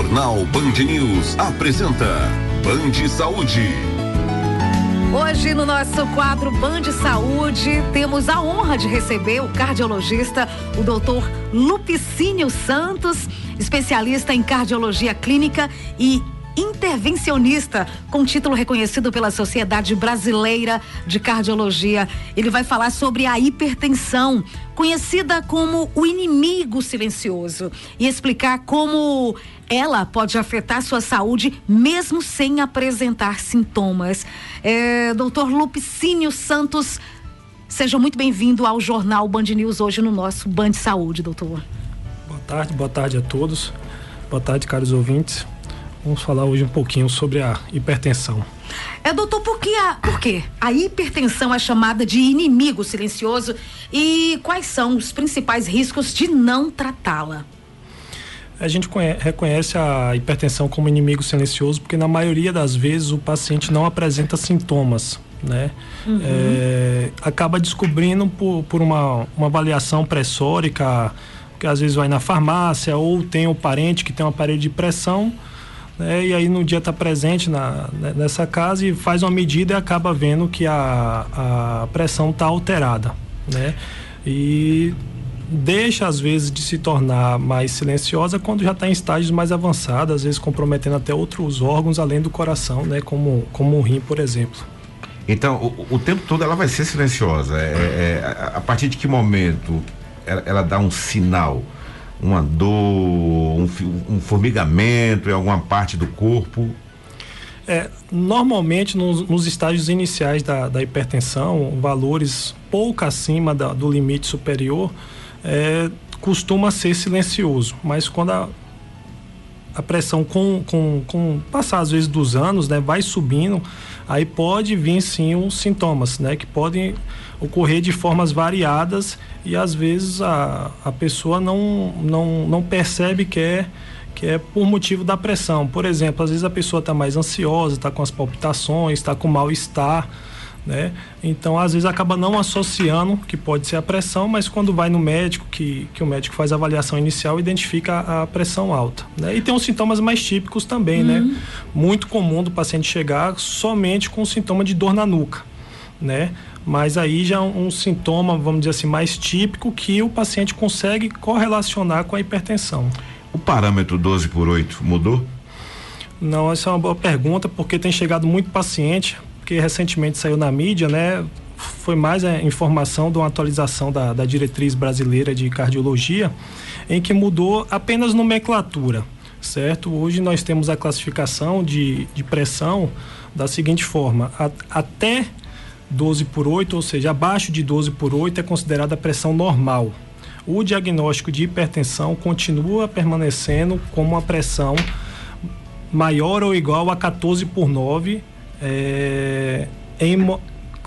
Jornal Band News apresenta Band Saúde. Hoje no nosso quadro Band Saúde temos a honra de receber o cardiologista, o doutor Lupicínio Santos, especialista em cardiologia clínica e intervencionista, com título reconhecido pela Sociedade Brasileira de Cardiologia. Ele vai falar sobre a hipertensão, conhecida como o inimigo silencioso, e explicar como ela pode afetar sua saúde mesmo sem apresentar sintomas. Doutor Lupicínio Santos, seja muito bem-vindo ao Jornal Band News hoje no nosso Band Saúde, doutor. Boa tarde a todos. Boa tarde, caros ouvintes. Vamos falar hoje um pouquinho sobre a hipertensão. Doutor, por que a hipertensão é chamada de inimigo silencioso e quais são os principais riscos de não tratá-la? A gente reconhece a hipertensão como inimigo silencioso porque na maioria das vezes o paciente não apresenta sintomas, né? Acaba descobrindo por uma avaliação pressórica, que às vezes vai na farmácia ou tem um parente que tem um aparelho de pressão, e aí no dia está presente nessa casa e faz uma medida e acaba vendo que a pressão está alterada, né? E deixa às vezes de se tornar mais silenciosa quando já está em estágios mais avançados, às vezes comprometendo até outros órgãos além do coração, né? Como o rim, por exemplo. Então, o tempo todo ela vai ser silenciosa. A partir de que momento ela dá um sinal? Uma dor, um formigamento em alguma parte do corpo? Normalmente nos estágios iniciais da hipertensão, valores pouco acima do limite superior, costuma ser silencioso, mas quando a pressão com passar às vezes dos anos, né, vai subindo, aí pode vir sim os sintomas, né, que podem ocorrer de formas variadas e às vezes a pessoa não percebe que é por motivo da pressão. Por exemplo, às vezes a pessoa está mais ansiosa, está com as palpitações, está com mal-estar, né? Então às vezes acaba não associando que pode ser a pressão, mas quando vai no médico, que o médico faz a avaliação inicial, identifica a pressão alta, né? E tem os sintomas mais típicos também, né? Muito comum do paciente chegar somente com sintoma de dor na nuca, né? Mas aí já um sintoma, vamos dizer assim, mais típico que o paciente consegue correlacionar com a hipertensão. O parâmetro 12/8 mudou? Não, essa é uma boa pergunta, porque tem chegado muito paciente, porque recentemente saiu na mídia, né? Foi mais a informação de uma atualização da diretriz brasileira de cardiologia, em que mudou apenas nomenclatura, certo? Hoje nós temos a classificação de pressão da seguinte forma: até 12/8, ou seja, abaixo de 12/8 é considerada a pressão normal. O diagnóstico de hipertensão continua permanecendo como uma pressão maior ou igual a 14/9,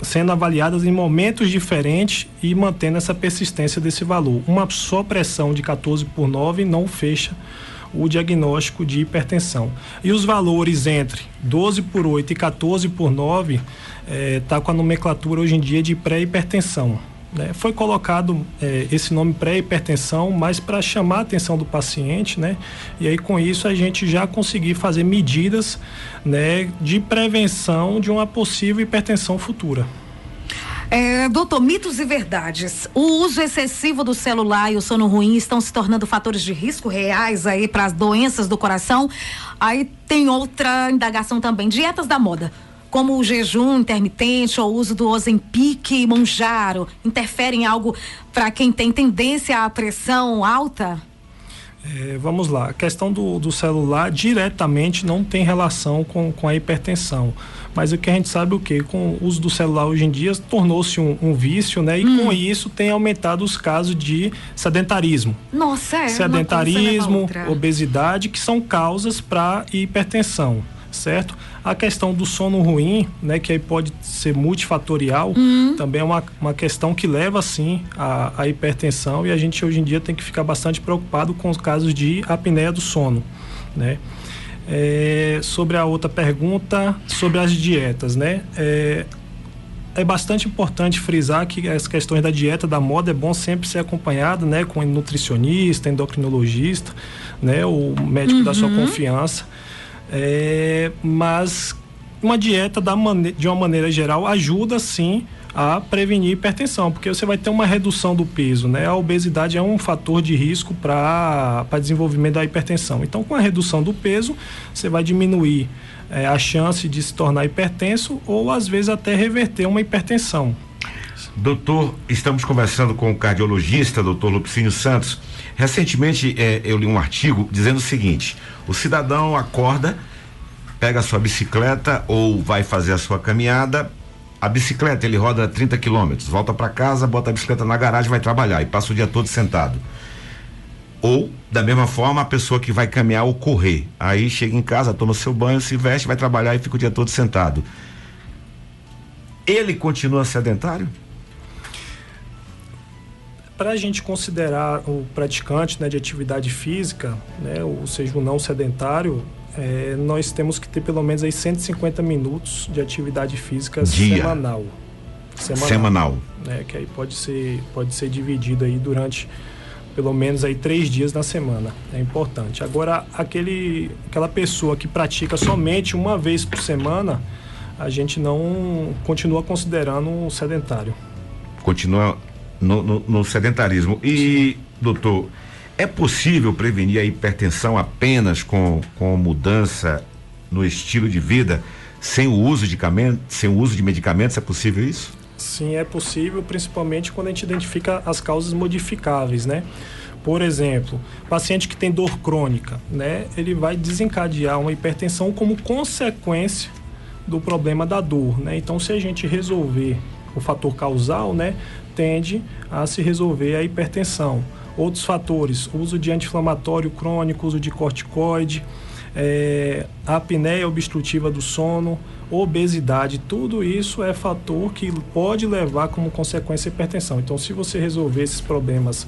sendo avaliadas em momentos diferentes e mantendo essa persistência desse valor. Uma só pressão de 14/9 não fecha o diagnóstico de hipertensão. E os valores entre 12/8 e 14/9 tá com a nomenclatura hoje em dia de pré-hipertensão, né? Foi colocado esse nome pré-hipertensão mais para chamar a atenção do paciente, né? E aí com isso a gente já conseguir fazer medidas, né, de prevenção de uma possível hipertensão futura. Doutor, mitos e verdades. O uso excessivo do celular e o sono ruim estão se tornando fatores de risco reais aí para as doenças do coração. Aí tem outra indagação também: dietas da moda, como o jejum intermitente ou o uso do Ozempic e Mounjaro, interferem em algo para quem tem tendência à pressão alta? Vamos lá, a questão do celular diretamente não tem relação com a hipertensão, mas o que a gente sabe com o uso do celular hoje em dia tornou-se um vício, né? E com isso tem aumentado os casos de sedentarismo. Nossa, sedentarismo, obesidade, que são causas para hipertensão, certo? A questão do sono ruim, né, que aí pode ser multifatorial, também é uma questão que leva sim à hipertensão, e a gente hoje em dia tem que ficar bastante preocupado com os casos de apneia do sono, né? Sobre a outra pergunta, sobre as dietas, né? é bastante importante frisar que as questões da dieta, da moda, é bom sempre ser acompanhado, né, com nutricionista, endocrinologista, né, o médico da sua confiança. Mas uma dieta de uma maneira geral ajuda sim a prevenir hipertensão, porque você vai ter uma redução do peso, né? A obesidade é um fator de risco para desenvolvimento da hipertensão. Então, com a redução do peso, você vai diminuir a chance de se tornar hipertenso ou às vezes até reverter uma hipertensão. Doutor, estamos conversando com o cardiologista, doutor Lupicínio Santos. Recentemente eu li um artigo dizendo o seguinte: o cidadão acorda, pega a sua bicicleta ou vai fazer a sua caminhada. A bicicleta, ele roda 30 quilômetros, volta para casa, bota a bicicleta na garagem, vai trabalhar e passa o dia todo sentado. Ou, da mesma forma, a pessoa que vai caminhar ou correr, aí chega em casa, toma seu banho, se veste, vai trabalhar e fica o dia todo sentado. Ele continua sedentário? Para a gente considerar o praticante, né, de atividade física, né, ou seja, o não sedentário, nós temos que ter pelo menos aí 150 minutos de atividade física semanal. Né, que aí pode ser dividido aí durante pelo menos aí 3 dias na semana. É importante. Agora, aquela pessoa que pratica somente uma vez por semana, a gente não continua considerando um sedentário. Continua no sedentarismo. E, doutor, é possível prevenir a hipertensão apenas com mudança no estilo de vida, sem o uso de medicamentos? É possível isso? Sim, é possível, principalmente quando a gente identifica as causas modificáveis, né? Por exemplo, paciente que tem dor crônica, né? Ele vai desencadear uma hipertensão como consequência do problema da dor, né? Então, se a gente resolver o fator causal, né, tende a se resolver a hipertensão. Outros fatores: uso de anti-inflamatório crônico, uso de corticoide, a apneia obstrutiva do sono, obesidade, tudo isso é fator que pode levar como consequência a hipertensão. Então, se você resolver esses problemas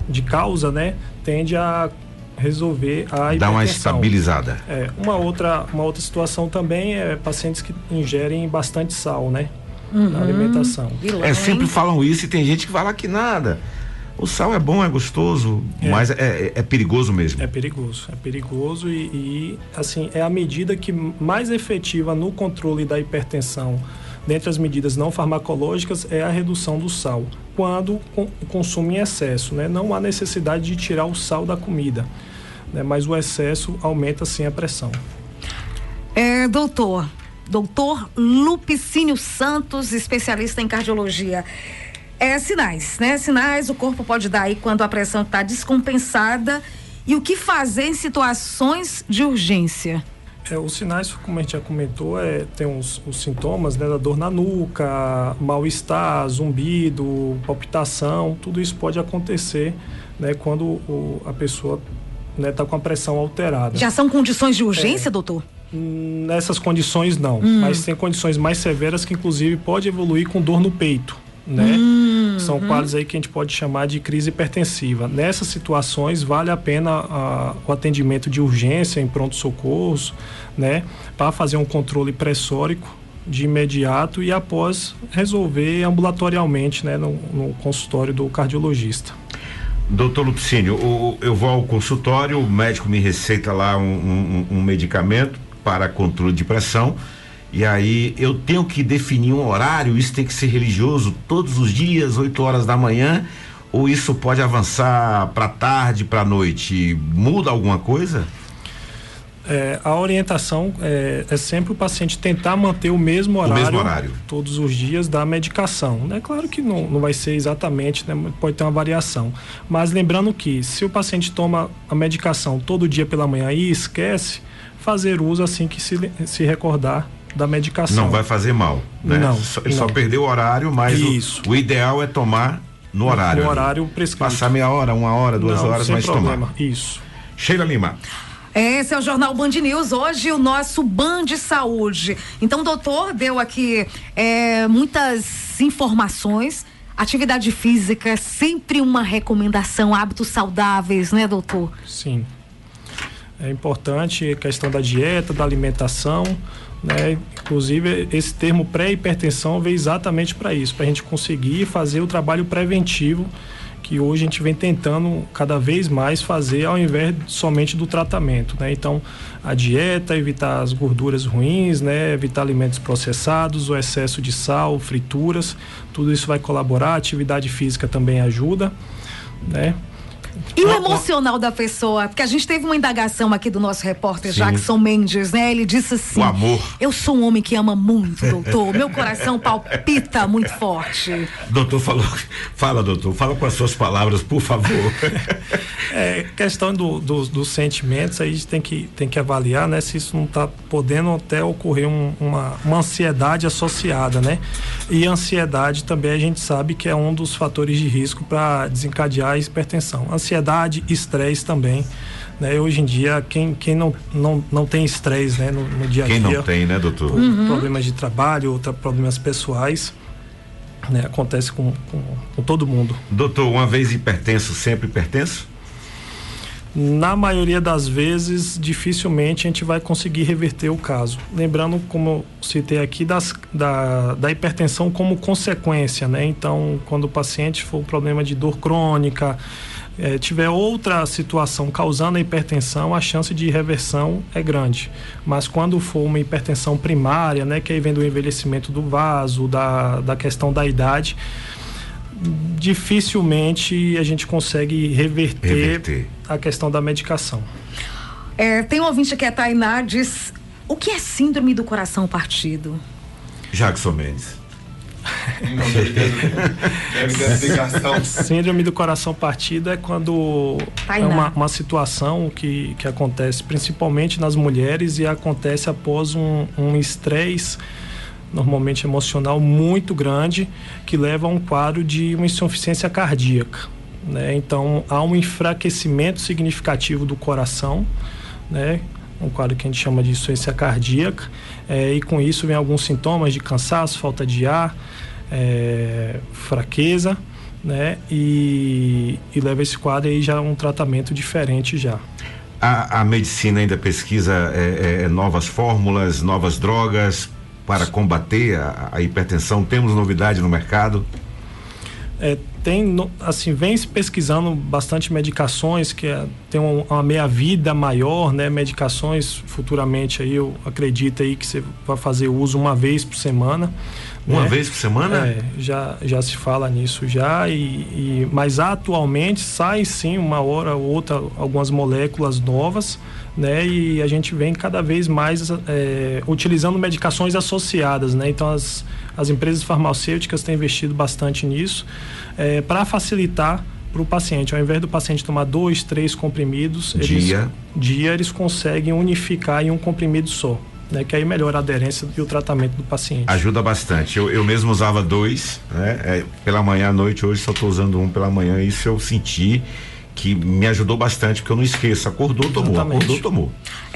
de causa, né, tende a resolver a hipertensão. Dá uma estabilizada. Uma outra situação também é pacientes que ingerem bastante sal, né, na alimentação. Sempre falam isso e tem gente que fala que nada. O sal é bom, é gostoso, mas é perigoso mesmo. É perigoso e assim, é a medida que mais efetiva no controle da hipertensão, dentre as medidas não farmacológicas, é a redução do sal, quando o consumo em excesso, né? Não há necessidade de tirar o sal da comida, né? Mas o excesso aumenta sim a pressão. Doutor Lupicínio Santos, especialista em cardiologia. Sinais, né? Sinais o corpo pode dar aí quando a pressão está descompensada, e o que fazer em situações de urgência? Os sinais, como a gente já comentou, tem os sintomas, né, da dor na nuca, mal-estar, zumbido, palpitação, tudo isso pode acontecer, né, quando a pessoa, né, tá com a pressão alterada. Já são condições de urgência, doutor? Nessas condições não, mas tem condições mais severas que inclusive pode evoluir com dor no peito, né? São quadros aí que a gente pode chamar de crise hipertensiva. Nessas situações vale a pena o atendimento de urgência em pronto-socorros, né, para fazer um controle pressórico de imediato e após resolver ambulatorialmente, né, no consultório do cardiologista. Doutor Lupicínio, eu vou ao consultório, o médico me receita lá um medicamento para controle de pressão. E aí eu tenho que definir um horário, isso tem que ser religioso todos os dias, 8 horas da manhã, ou isso pode avançar para tarde, para noite? Muda alguma coisa? A orientação é sempre o paciente tentar manter o mesmo horário todos os dias da medicação. É claro que não vai ser exatamente, né, pode ter uma variação. Mas lembrando que se o paciente toma a medicação todo dia pela manhã e esquece, fazer uso assim que se recordar da medicação. Não vai fazer mal, né? Não. Ele só perdeu o horário, mas o ideal é tomar no horário. No horário prescrito. Passar meia hora, 1 hora, 2 horas, mas problema. Tomar. Isso. Sheila Lima. Esse é o Jornal Band News, hoje o nosso Band Saúde. Então, o doutor deu aqui muitas informações. Atividade física é sempre uma recomendação, hábitos saudáveis, né, doutor? Sim. É importante a questão da dieta, da alimentação, né? Inclusive, esse termo pré-hipertensão veio exatamente para isso, para a gente conseguir fazer o trabalho preventivo que hoje a gente vem tentando cada vez mais fazer ao invés somente do tratamento, né? Então, a dieta, evitar as gorduras ruins, né? Evitar alimentos processados, o excesso de sal, frituras, tudo isso vai colaborar. A atividade física também ajuda, né? E o emocional da pessoa? Porque a gente teve uma indagação aqui do nosso repórter Jackson Mendes, né? Ele disse assim: o amor. Eu sou um homem que ama muito, doutor. Meu coração palpita muito forte. Doutor, fala, doutor, fala com as suas palavras, por favor. Questão dos sentimentos, aí a gente tem que avaliar, né? Se isso não está podendo até ocorrer uma ansiedade associada, né? E a ansiedade também a gente sabe que é um dos fatores de risco para desencadear a hipertensão. Ansiedade, estresse também, né? Hoje em dia, quem não tem estresse, né? No dia a dia. Quem não tem, né, doutor? Problemas de trabalho, problemas pessoais, né? Acontece com todo mundo. Doutor, uma vez hipertenso, sempre hipertenso? Na maioria das vezes, dificilmente a gente vai conseguir reverter o caso. Lembrando, como eu citei aqui, da hipertensão como consequência, né? Então, quando o paciente for um problema de dor crônica, tiver outra situação causando a hipertensão, a chance de reversão é grande. Mas quando for uma hipertensão primária, né, que aí vem do envelhecimento do vaso, da questão da idade, dificilmente a gente consegue reverter a questão da medicação. Tem um ouvinte aqui, a Tainá, diz: o que é síndrome do coração partido? Jackson Mendes. Síndrome do coração partido é quando é uma situação que acontece principalmente nas mulheres e acontece após um estresse, normalmente emocional, muito grande, que leva a um quadro de uma insuficiência cardíaca, né? Então, há um enfraquecimento significativo do coração, né? Um quadro que a gente chama de insuficiência cardíaca, e com isso vem alguns sintomas de cansaço, falta de ar, fraqueza, né? E leva esse quadro aí já a um tratamento diferente já. A medicina ainda pesquisa novas fórmulas, novas drogas para combater a hipertensão? Temos novidade no mercado? Vem se pesquisando bastante medicações que tem uma meia-vida maior, né? Medicações futuramente aí, eu acredito aí que você vai fazer uso uma vez por semana. Uma vez por semana? Já se fala nisso já, mas atualmente sai sim uma hora ou outra algumas moléculas novas, né? E a gente vem cada vez mais utilizando medicações associadas, né? Então as empresas farmacêuticas têm investido bastante nisso, para facilitar para o paciente. Ao invés do paciente tomar 2, 3 comprimidos eles conseguem unificar em um comprimido só, né? Que aí melhora a aderência e o tratamento do paciente. Ajuda bastante. Eu mesmo usava 2, né? Pela manhã à noite. Hoje só estou usando 1 pela manhã. Isso eu senti que me ajudou bastante, porque eu não esqueço. Acordou, tomou. Exatamente. Acordou, tomou.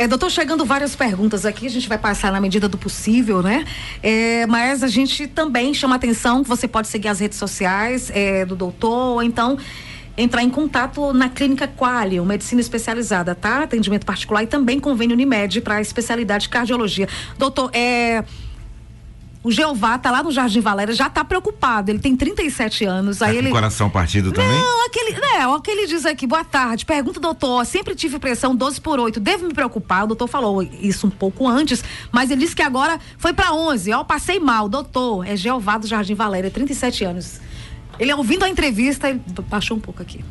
Doutor, chegando várias perguntas aqui, a gente vai passar na medida do possível, né? Mas a gente também chama atenção que você pode seguir as redes sociais do doutor, ou então entrar em contato na Clínica Qualium, medicina especializada, tá? Atendimento particular e também convênio Unimed para a especialidade de cardiologia. Doutor, o Jeová tá lá no Jardim Valéria, já tá preocupado, ele tem 37 anos. Aí ele... coração partido também? Não, o que ele diz aqui: boa tarde, pergunta, doutor, sempre tive pressão 12/8, devo me preocupar? O doutor falou isso um pouco antes, mas ele disse que agora foi pra 11, passei mal, doutor. É Jeová do Jardim Valéria, 37 anos. Ele, ouvindo a entrevista, ele baixou um pouco aqui.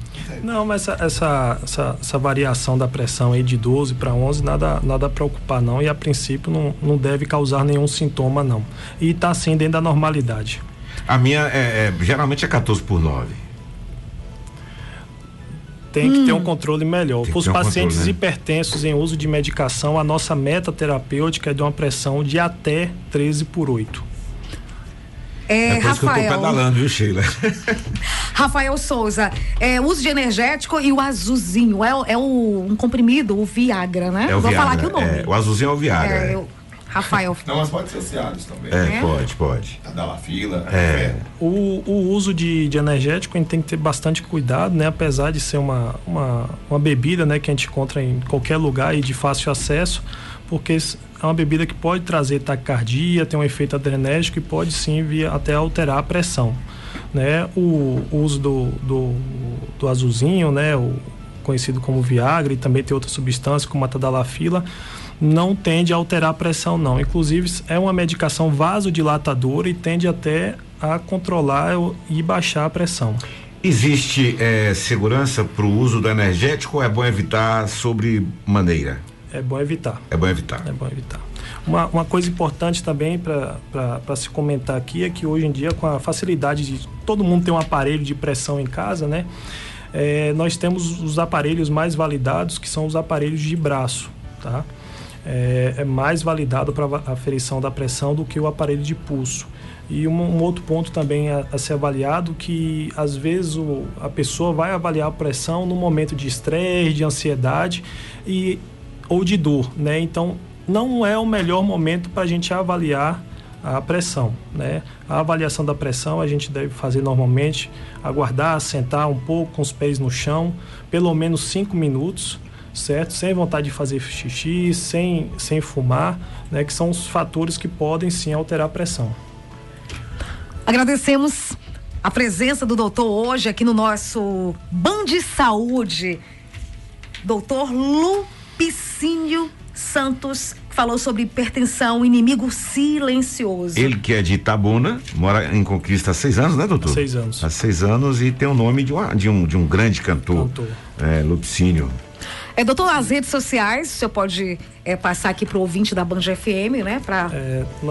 Não, mas essa variação da pressão aí de 12 para 11, nada a preocupar não, e a princípio não deve causar nenhum sintoma não. E está assim dentro da normalidade. A minha geralmente é 14/9. Tem que ter um controle melhor. Para os pacientes hipertensos em uso de medicação, a nossa meta terapêutica é de uma pressão de até 13/8. Por isso que eu tô pedalando, viu, Sheila? Rafael Souza, uso de energético e o azulzinho, um comprimido, o Viagra, né? Vou falar aqui o nome. O azulzinho é o Viagra. Rafael. Não, mas pode ser associados também. Pode. A Dalafila. O uso de energético, a gente tem que ter bastante cuidado, né? Apesar de ser uma bebida, né, que a gente encontra em qualquer lugar e de fácil acesso, porque é uma bebida que pode trazer taquicardia, tem um efeito adrenérgico e pode sim vir até alterar a pressão, né? O uso do azulzinho, né? O conhecido como Viagra, e também tem outras substâncias como a tadalafila, não tende a alterar a pressão não. Inclusive é uma medicação vasodilatadora e tende até a controlar e baixar a pressão. Existe segurança para o uso do energético ou é bom evitar sobremaneira? É bom evitar. É bom evitar. É bom evitar. Uma coisa importante também para se comentar aqui é que hoje em dia, com a facilidade de todo mundo ter um aparelho de pressão em casa, né? Nós temos os aparelhos mais validados, que são os aparelhos de braço, tá? É mais validado para a aferição da pressão do que o aparelho de pulso. E um outro ponto também a ser avaliado, que às vezes a pessoa vai avaliar a pressão no momento de estresse, de ansiedade ou de dor, né? Então, não é o melhor momento para a gente avaliar a pressão, né? A avaliação da pressão a gente deve fazer normalmente, aguardar, sentar um pouco com os pés no chão, pelo menos 5 minutos, certo? Sem vontade de fazer xixi, sem fumar, né? Que são os fatores que podem sim alterar a pressão. Agradecemos a presença do doutor hoje aqui no nosso Band Saúde, doutor Lupicínio Santos, que falou sobre hipertensão, inimigo silencioso. Ele que é de Itabuna, mora em Conquista há 6 anos, né, doutor? 6 anos. Há 6 anos e tem o nome de um grande cantor. Lupicínio. Doutor, nas redes sociais, o senhor pode passar aqui pro ouvinte da Band FM, né? Para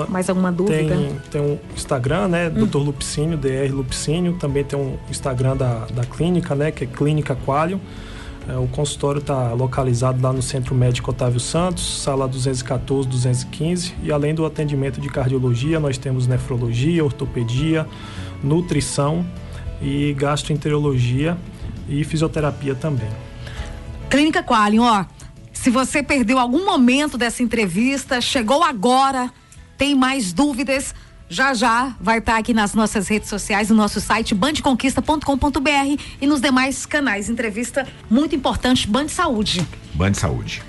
mais alguma dúvida? Tem um Instagram, né? Dr. Lupicínio, Dr. Lupicínio. Também tem um Instagram da clínica, né? Que é Clínica Qualium. O consultório está localizado lá no Centro Médico Otávio Santos, sala 214, 215. E além do atendimento de cardiologia, nós temos nefrologia, ortopedia, nutrição e gastroenterologia e fisioterapia também. Clínica Qualium, se você perdeu algum momento dessa entrevista, chegou agora, tem mais dúvidas, já vai estar aqui nas nossas redes sociais, no nosso site bandeconquista.com.br e nos demais canais. Entrevista muito importante, Band Saúde. Band Saúde.